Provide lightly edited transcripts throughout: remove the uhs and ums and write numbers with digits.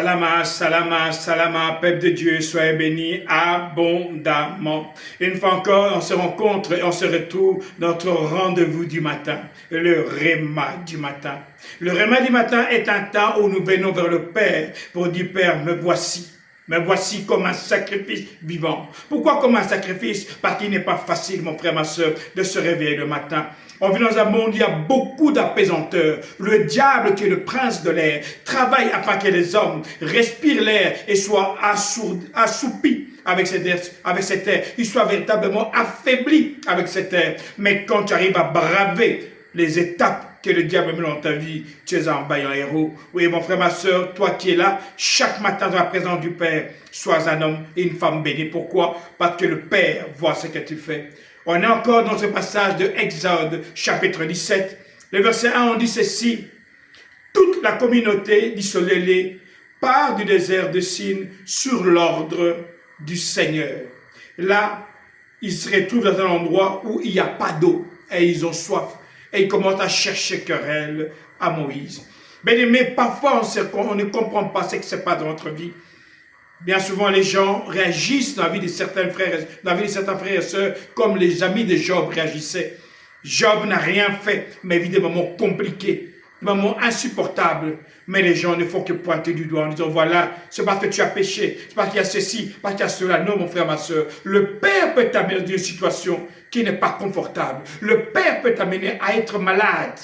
Salama, salama, salama, peuple de Dieu, soyez bénis abondamment. Une fois encore, on se rencontre et on se retrouve dans notre rendez-vous du matin, le Réma du matin. Le Réma du matin est un temps où nous venons vers le Père pour dire, Père, me voici. Mais voici comme un sacrifice vivant. Pourquoi comme un sacrifice? Parce qu'il n'est pas facile, mon frère, ma soeur, de se réveiller le matin. On vit dans un monde où il y a beaucoup d'apaisanteurs. Le diable, qui est le prince de l'air, travaille afin que les hommes respirent l'air et soient assoupis avec cet air. Ils soient véritablement affaiblis avec cet air. Mais quand tu arrives à braver les étapes que le diable met dans ta vie, tu es un vaillant héros. Oui, mon frère, ma soeur, toi qui es là, chaque matin dans la présence du Père, sois un homme et une femme bénie. Pourquoi? Parce que le Père voit ce que tu fais. On est encore dans ce passage de Exode, chapitre 17. Le verset 1, on dit ceci. Toute la communauté d'Israël part du désert de Sin sur l'ordre du Seigneur. Là, ils se retrouvent dans un endroit où il n'y a pas d'eau et ils ont soif. Et ils commencent à chercher querelle à Moïse. Mais parfois, on ne comprend pas ce qui se passe dans notre vie. Bien souvent, les gens réagissent dans la vie de certains frères et sœurs comme les amis de Job réagissaient. Job n'a rien fait, mais vit des moments compliqués, des moments insupportables. Mais les gens ne font que pointer du doigt en disant, voilà, c'est parce que tu as péché, c'est parce qu'il y a ceci, parce qu'il y a cela. Non, mon frère, ma soeur, le Père peut t'amener dans une situation qui n'est pas confortable. Le Père peut t'amener à être malade,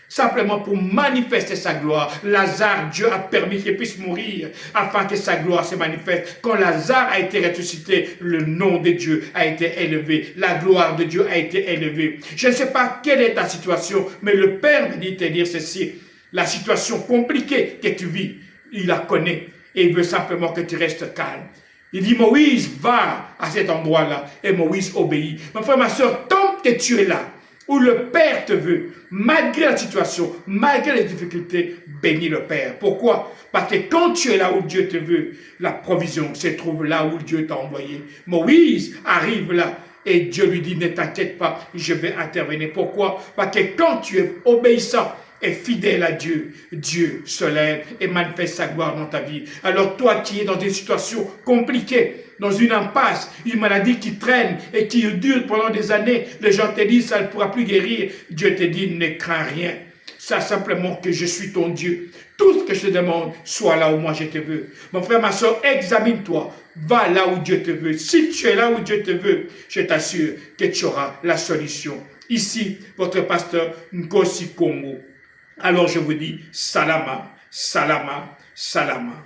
simplement pour manifester sa gloire. Lazare, Dieu a permis qu'il puisse mourir afin que sa gloire se manifeste. Quand Lazare a été ressuscité, le nom de Dieu a été élevé. La gloire de Dieu a été élevée. Je ne sais pas quelle est ta situation, mais le Père me dit te dire ceci. La situation compliquée que tu vis, il la connaît et il veut simplement que tu restes calme. Il dit, Moïse, va à cet endroit-là. Et Moïse obéit. Mon frère, ma soeur, tant que tu es là, où le Père te veut, malgré la situation, malgré les difficultés, bénis le Père. Pourquoi? Parce que quand tu es là où Dieu te veut, la provision se trouve là où Dieu t'a envoyé. Moïse arrive là et Dieu lui dit, ne t'inquiète pas, je vais intervenir. Pourquoi? Parce que quand tu es obéissant et fidèle à Dieu, Dieu se lève et manifeste sa gloire dans ta vie. Alors toi qui es dans des situations compliquées, dans une impasse, une maladie qui traîne et qui dure pendant des années, les gens te disent ça ne pourra plus guérir. Dieu te dit ne crains rien. Sache simplement que je suis ton Dieu. Tout ce que je te demande, sois là où moi je te veux. Mon frère, ma soeur, examine-toi. Va là où Dieu te veut. Si tu es là où Dieu te veut, je t'assure que tu auras la solution. Ici, votre pasteur Nkosi Congo. Alors je vous dis, salama, salama, salama.